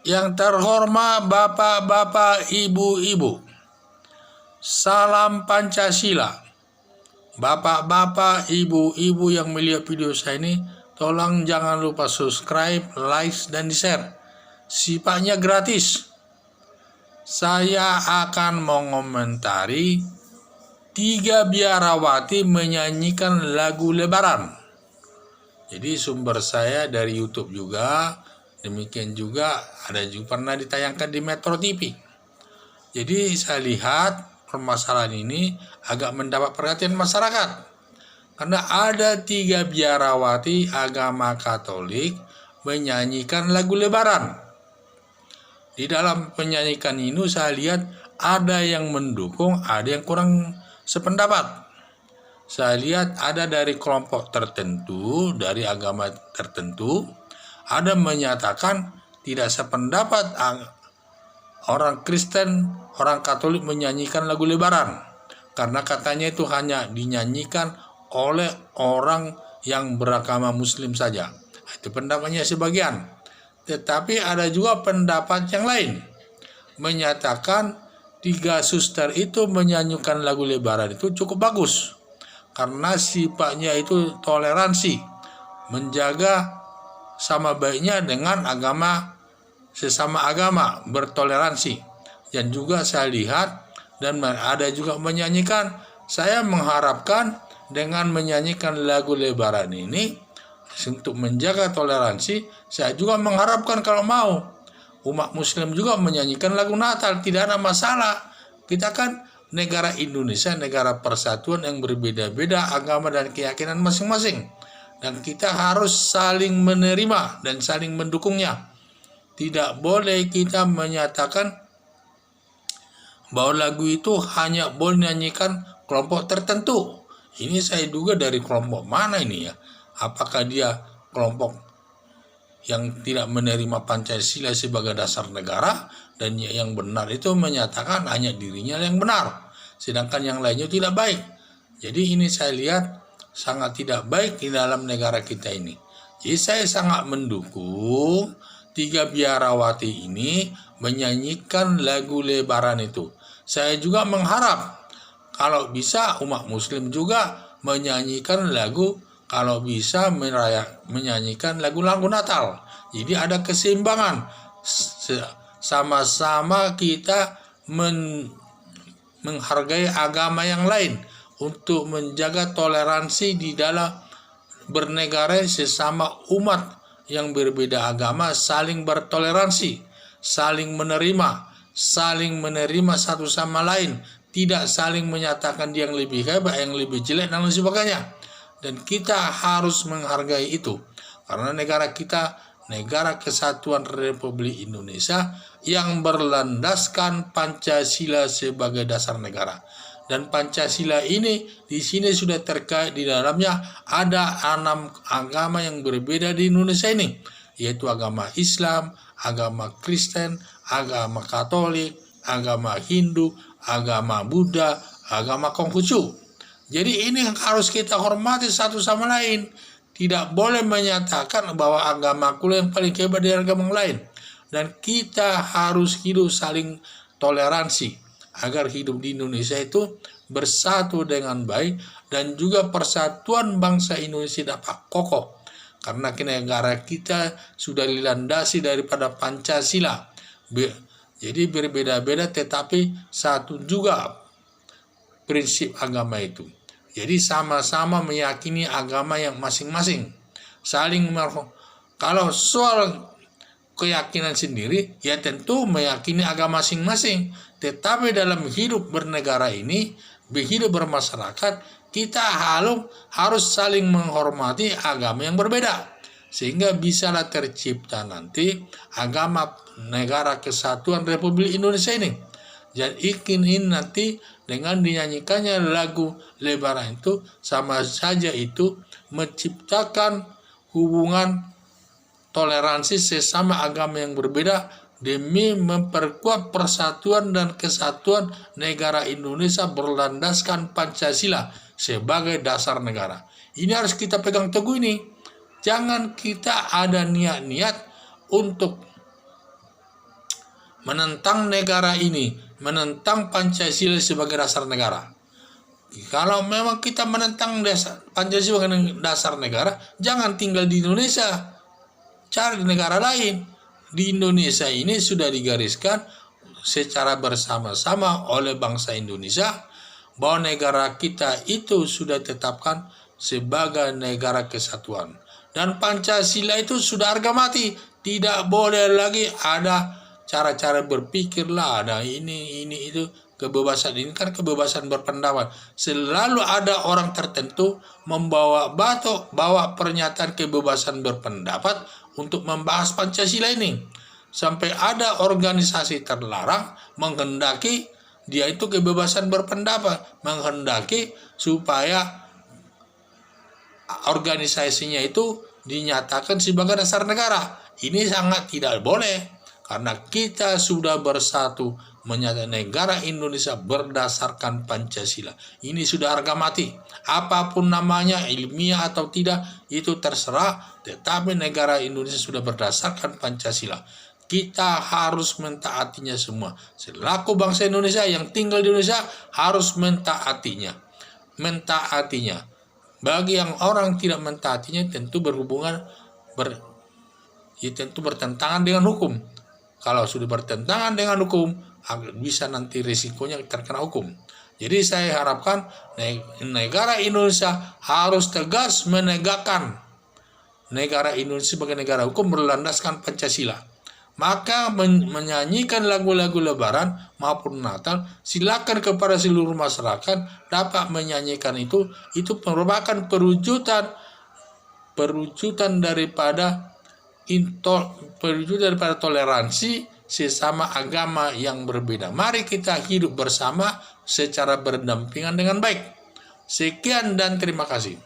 Yang terhormat Bapak-bapak, Ibu-ibu, salam Pancasila. Bapak-bapak, Ibu-ibu yang melihat video saya ini, tolong jangan lupa subscribe, like, dan di-share. Sifatnya gratis. Saya akan mengomentari 3 biarawati menyanyikan lagu Lebaran. Jadi sumber saya dari YouTube juga. Demikian juga ada juga pernah ditayangkan di Metro TV. Jadi saya lihat permasalahan ini agak mendapat perhatian masyarakat. Karena ada 3 biarawati agama Katolik menyanyikan lagu Lebaran. Di dalam penyanyikan ini saya lihat ada yang mendukung, ada yang kurang sependapat. Saya lihat ada dari kelompok tertentu, dari agama tertentu, ada menyatakan tidak sependapat orang Kristen, orang Katolik menyanyikan lagu Lebaran. Karena katanya itu hanya dinyanyikan oleh orang yang beragama Muslim saja. Itu pendapatnya sebagian. Tetapi ada juga pendapat yang lain. Menyatakan 3 suster itu menyanyikan lagu Lebaran itu cukup bagus. Karena sifatnya itu toleransi. Menjaga sama baiknya dengan agama, sesama agama, bertoleransi. Dan juga saya lihat dan ada juga menyanyikan, saya mengharapkan dengan menyanyikan lagu Lebaran ini untuk menjaga toleransi, saya juga mengharapkan kalau mau umat Muslim juga menyanyikan lagu Natal, tidak ada masalah. Kita kan negara Indonesia, negara persatuan yang berbeda-beda agama dan keyakinan masing-masing. Dan kita harus saling menerima dan saling mendukungnya. Tidak boleh kita menyatakan bahwa lagu itu hanya boleh dinyanyikan kelompok tertentu. Ini saya duga dari kelompok mana ini ya? Apakah dia kelompok yang tidak menerima Pancasila sebagai dasar negara, dan yang benar itu menyatakan hanya dirinya yang benar, sedangkan yang lainnya tidak baik. Jadi ini saya lihat sangat tidak baik di dalam negara kita ini. Jadi saya sangat mendukung 3 biarawati ini menyanyikan lagu Lebaran itu. Saya juga mengharap kalau bisa umat Muslim juga menyanyikan lagu, kalau bisa menyanyikan lagu-lagu Natal. Jadi ada keseimbangan. Sama-sama kita menghargai agama yang lain untuk menjaga toleransi di dalam bernegara sesama umat yang berbeda agama, saling bertoleransi, saling menerima satu sama lain, tidak saling menyatakan dia yang lebih hebat, yang lebih jelek dan lain sebagainya. Dan kita harus menghargai itu, karena negara kita negara kesatuan Republik Indonesia yang berlandaskan Pancasila sebagai dasar negara. Dan Pancasila ini di sini sudah terkait, di dalamnya ada 6 agama yang berbeda di Indonesia ini, yaitu agama Islam, agama Kristen, agama Katolik, agama Hindu, agama Buddha, agama Konghucu. Jadi ini harus kita hormati satu sama lain. Tidak boleh menyatakan bahwa agamaku yang paling hebat dari agama yang lain. Dan kita harus hidup saling toleransi agar hidup di Indonesia itu bersatu dengan baik, dan juga persatuan bangsa Indonesia dapat kokoh. Karena negara kita sudah dilandasi daripada Pancasila. Jadi berbeda-beda tetapi satu juga prinsip agama itu. Jadi sama-sama meyakini agama yang masing-masing. Kalau soal keyakinan sendiri, ya tentu meyakini agama masing-masing. Tetapi dalam hidup bernegara ini, hidup bermasyarakat, kita harus saling menghormati agama yang berbeda. Sehingga bisalah tercipta nanti agama negara kesatuan Republik Indonesia ini. Jadi ini nanti dengan dinyanyikannya lagu Lebaran itu sama saja itu menciptakan hubungan toleransi sesama agama yang berbeda demi memperkuat persatuan dan kesatuan negara Indonesia berlandaskan Pancasila sebagai dasar negara. Ini harus kita pegang teguh ini. Jangan kita ada niat-niat untuk menentang negara ini, menentang Pancasila sebagai dasar negara. Kalau memang kita menentang Pancasila sebagai dasar negara, jangan tinggal di Indonesia, cari negara lain. Di Indonesia ini sudah digariskan secara bersama-sama oleh bangsa Indonesia bahwa negara kita itu sudah ditetapkan sebagai negara kesatuan. Dan Pancasila itu sudah harga mati. Tidak boleh lagi ada cara-cara berpikir lah, ada ini itu. Kebebasan ini kan kebebasan berpendapat. Selalu ada orang tertentu membawa bawa pernyataan kebebasan berpendapat untuk membahas Pancasila ini. Sampai ada organisasi terlarang menghendaki dia itu kebebasan berpendapat, menghendaki supaya organisasinya itu dinyatakan sebagai dasar negara. Ini sangat tidak boleh karena kita sudah bersatu menyatakan negara Indonesia berdasarkan Pancasila. Ini sudah harga mati. Apapun namanya, ilmiah atau tidak, itu terserah. Tetapi negara Indonesia sudah berdasarkan Pancasila. Kita harus mentaatinya semua. Selaku bangsa Indonesia yang tinggal di Indonesia harus mentaatinya. Bagi yang orang tidak mentaatinya tentu tentu bertentangan dengan hukum. Kalau sudah bertentangan dengan hukum, bisa nanti risikonya terkena hukum. Jadi saya harapkan negara Indonesia harus tegas menegakkan negara Indonesia sebagai negara hukum berlandaskan Pancasila. Maka menyanyikan lagu-lagu Lebaran maupun Natal, silakan kepada seluruh masyarakat dapat menyanyikan itu merupakan perwujudan daripada toleransi sesama agama yang berbeda. Mari kita hidup bersama secara berdampingan dengan baik. Sekian dan terima kasih.